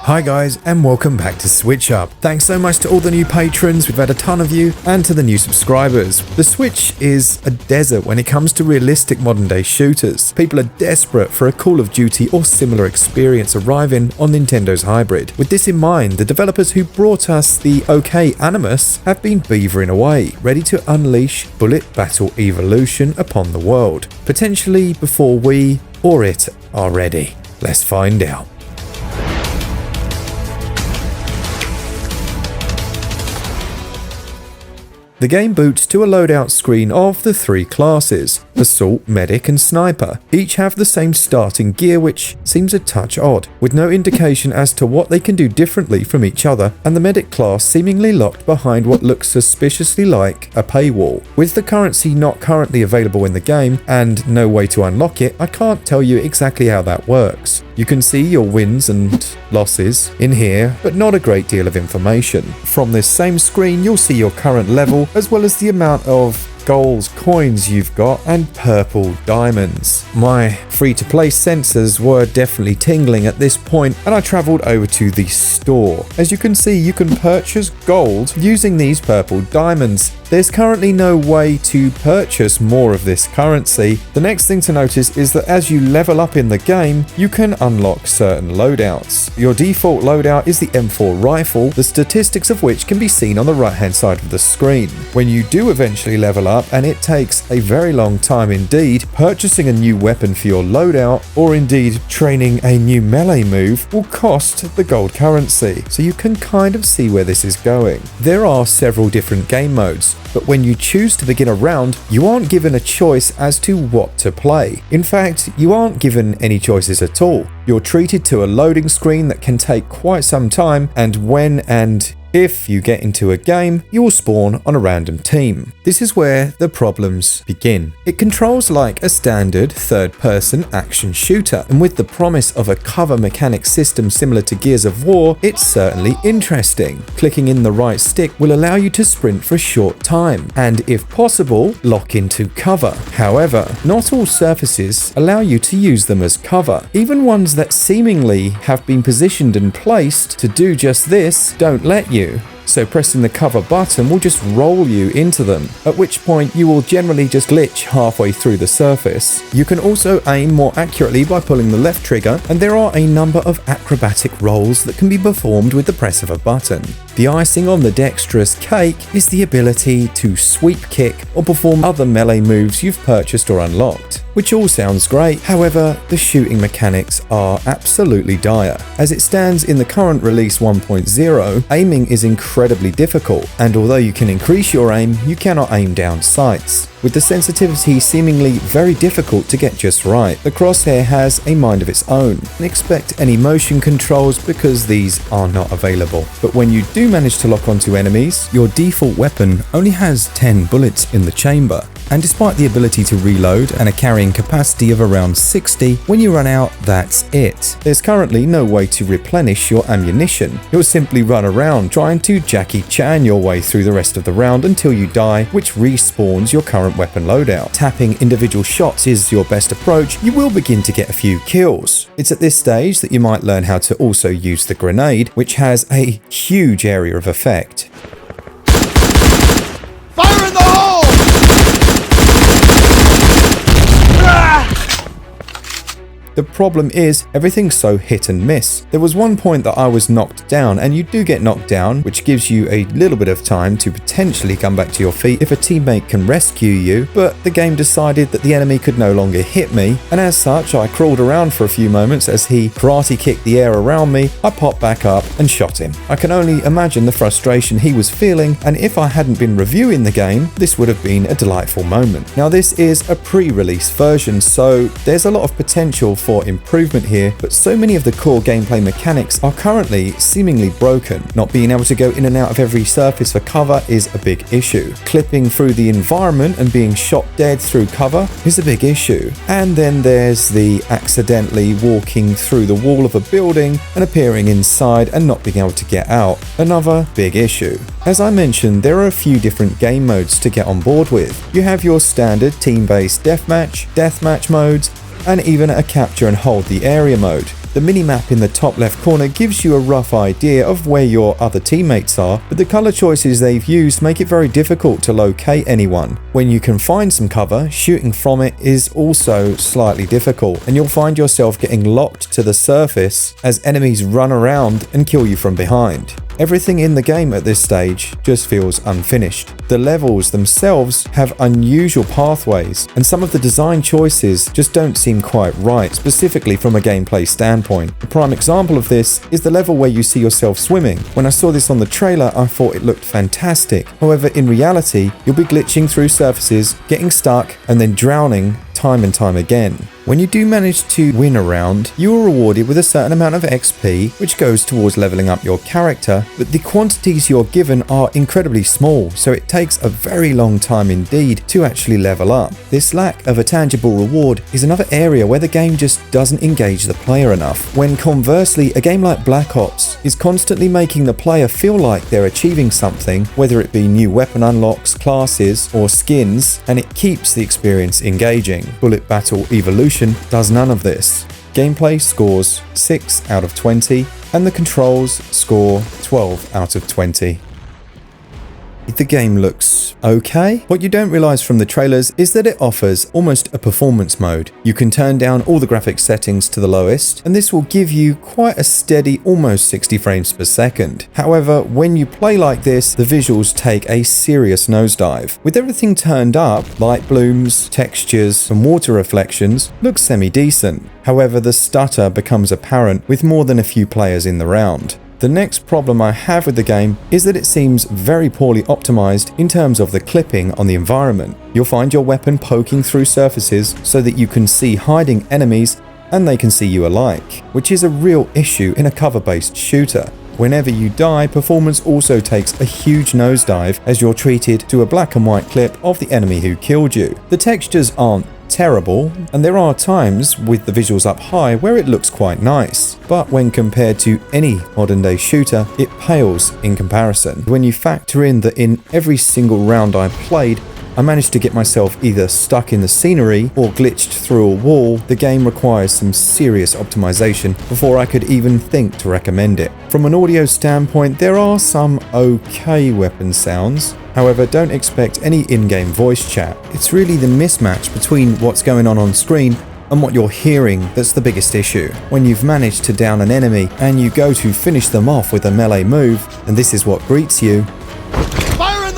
Hi guys, and welcome back to SwitchUp. Thanks so much to all the new patrons, we've had a ton of you, and to the new subscribers. The Switch is a desert when it comes to realistic modern day shooters. People are desperate for a Call of Duty or similar experience arriving on Nintendo's hybrid. With this in mind, the developers who brought us the OK Animus have been beavering away, ready to unleash bullet battle evolution upon the world. Potentially before we, or it, are ready. Let's find out. The game boots to a loadout screen of the three classes, Assault, Medic and Sniper. Each have the same starting gear, which seems a touch odd, with no indication as to what they can do differently from each other, and the Medic class seemingly locked behind what looks suspiciously like a paywall. With the currency not currently available in the game, and no way to unlock it, I can't tell you exactly how that works. You can see your wins and losses in here, but not a great deal of information. From this same screen, you'll see your current level, as well as the amount of goals, coins you've got, and purple diamonds. My free-to-play sensors were definitely tingling at this point, and I travelled over to the store. As you can see, you can purchase gold using these purple diamonds. There's currently no way to purchase more of this currency. The next thing to notice is that as you level up in the game, you can unlock certain loadouts. Your default loadout is the M4 rifle, the statistics of which can be seen on the right-hand side of the screen. When you do eventually level up, and it takes a very long time indeed, purchasing a new weapon for your loadout, or indeed training a new melee move, will cost the gold currency, so you can kind of see where this is going. There are several different game modes, but when you choose to begin a round, you aren't given a choice as to what to play. In fact, you aren't given any choices at all. You're treated to a loading screen that can take quite some time, and when and if you get into a game, you will spawn on a random team. This is where the problems begin. It controls like a standard third-person action shooter, and with the promise of a cover mechanic system similar to Gears of War, it's certainly interesting. Clicking in the right stick will allow you to sprint for a short time, and if possible, lock into cover. However, not all surfaces allow you to use them as cover. Even ones that seemingly have been positioned and placed to do just this don't let you. So pressing the cover button will just roll you into them, at which point you will generally just glitch halfway through the surface. You can also aim more accurately by pulling the left trigger, and there are a number of acrobatic rolls that can be performed with the press of a button. The icing on the dexterous cake is the ability to sweep kick or perform other melee moves you've purchased or unlocked, which all sounds great. However, the shooting mechanics are absolutely dire. As it stands in the current release 1.0, aiming is incredibly difficult, and although you can increase your aim, you cannot aim down sights. With the sensitivity seemingly very difficult to get just right, the crosshair has a mind of its own, and expect any motion controls because these are not available. But when you do manage to lock onto enemies, your default weapon only has 10 bullets in the chamber. And despite the ability to reload and a carrying capacity of around 60, when you run out, that's it. There's currently no way to replenish your ammunition. You'll simply run around trying to Jackie Chan your way through the rest of the round until you die, which respawns your current weapon loadout. Tapping individual shots is your best approach. You will begin to get a few kills. It's at this stage that you might learn how to also use the grenade, which has a huge area of effect. Fire in the hole! The problem is, everything's so hit and miss. There was one point that I was knocked down, and you do get knocked down, which gives you a little bit of time to potentially come back to your feet if a teammate can rescue you, but the game decided that the enemy could no longer hit me, and as such, I crawled around for a few moments as he karate kicked the air around me. I popped back up and shot him. I can only imagine the frustration he was feeling, and if I hadn't been reviewing the game, this would have been a delightful moment. Now, this is a pre-release version, so there's a lot of potential for improvement here, but so many of the core gameplay mechanics are currently seemingly broken. Not being able to go in and out of every surface for cover is a big issue. Clipping through the environment and being shot dead through cover is a big issue. And then there's the accidentally walking through the wall of a building and appearing inside and not being able to get out. Another big issue. As I mentioned, there are a few different game modes to get on board with. You have your standard team-based deathmatch modes, and even a capture and hold the area mode. The minimap in the top left corner gives you a rough idea of where your other teammates are, but the colour choices they've used make it very difficult to locate anyone. When you can find some cover, shooting from it is also slightly difficult, and you'll find yourself getting locked to the surface as enemies run around and kill you from behind. Everything in the game at this stage just feels unfinished. The levels themselves have unusual pathways, and some of the design choices just don't seem quite right, specifically from a gameplay standpoint. A prime example of this is the level where you see yourself swimming. When I saw this on the trailer, I thought it looked fantastic. However, in reality, you'll be glitching through surfaces, getting stuck, and then drowning time and time again. When you do manage to win a round, you are rewarded with a certain amount of XP, which goes towards leveling up your character, but the quantities you're given are incredibly small, so it takes a very long time indeed to actually level up. This lack of a tangible reward is another area where the game just doesn't engage the player enough, when conversely, a game like Black Ops is constantly making the player feel like they're achieving something, whether it be new weapon unlocks, classes, or skins, and it keeps the experience engaging. Bullet Battle Evolution does none of this. Gameplay scores 6 out of 20, and the controls score 12 out of 20. The game looks okay. What you don't realize from the trailers is that it offers almost a performance mode. You can turn down all the graphics settings to the lowest, and this will give you quite a steady almost 60 frames per second. However, when you play like this, the visuals take a serious nosedive. With everything turned up, light blooms, textures, and water reflections look semi-decent. However, the stutter becomes apparent with more than a few players in the round. The next problem I have with the game is that it seems very poorly optimized in terms of the clipping on the environment. You'll find your weapon poking through surfaces so that you can see hiding enemies and they can see you alike, which is a real issue in a cover-based shooter. Whenever you die, performance also takes a huge nosedive as you're treated to a black and white clip of the enemy who killed you. The textures aren't terrible, and there are times with the visuals up high where it looks quite nice, but when compared to any modern day shooter, it pales in comparison. When you factor in that in every single round I played, I managed to get myself either stuck in the scenery or glitched through a wall, the game requires some serious optimization before I could even think to recommend it. From an audio standpoint, there are some okay weapon sounds. However, don't expect any in-game voice chat. It's really the mismatch between what's going on screen and what you're hearing that's the biggest issue. When you've managed to down an enemy and you go to finish them off with a melee move, and this is what greets you,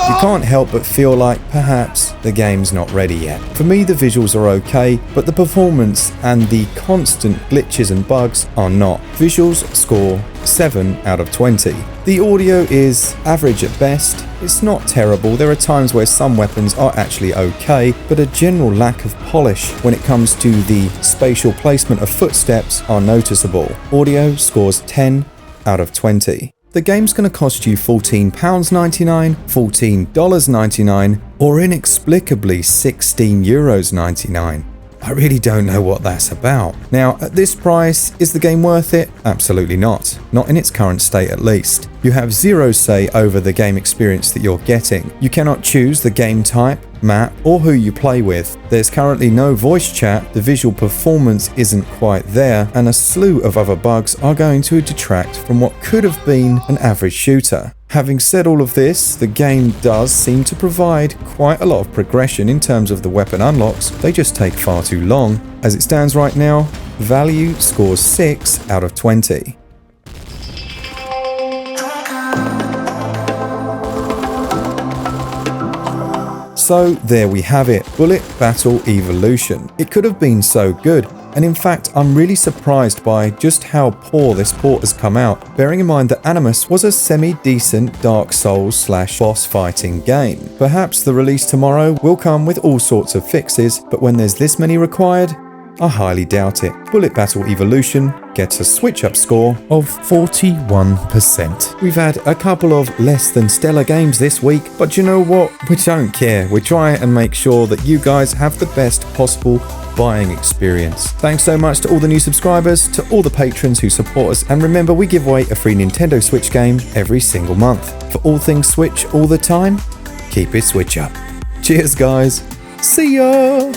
you can't help but feel like perhaps the game's not ready yet. For me, the visuals are okay, but the performance and the constant glitches and bugs are not. Visuals score 7 out of 20. The audio is average at best. It's not terrible. There are times where some weapons are actually okay, but a general lack of polish when it comes to the spatial placement of footsteps are noticeable. Audio scores 10 out of 20. The game's going to cost you £14.99, $14.99, or inexplicably €16.99. I really don't know what that's about. Now, at this price, is the game worth it? Absolutely not. Not in its current state at least. You have zero say over the game experience that you're getting. You cannot choose the game type, map, or who you play with. There's currently no voice chat, the visual performance isn't quite there, and a slew of other bugs are going to detract from what could have been an average shooter. Having said all of this, the game does seem to provide quite a lot of progression in terms of the weapon unlocks. They just take far too long. As it stands right now, value scores 6 out of 20. So there we have it, Bullet Battle Evolution. It could have been so good, and in fact I'm really surprised by just how poor this port has come out, bearing in mind that Animus was a semi-decent Dark Souls / boss fighting game. Perhaps the release tomorrow will come with all sorts of fixes, but when there's this many required, I highly doubt it. Bullet Battle Evolution gets a SwitchUp score of 41%. We've had a couple of less than stellar games this week, but you know what? We don't care. We try and make sure that you guys have the best possible buying experience. Thanks so much to all the new subscribers, to all the patrons who support us, and remember, we give away a free Nintendo Switch game every single month. For all things Switch all the time, keep it Switch up. Cheers guys. See ya!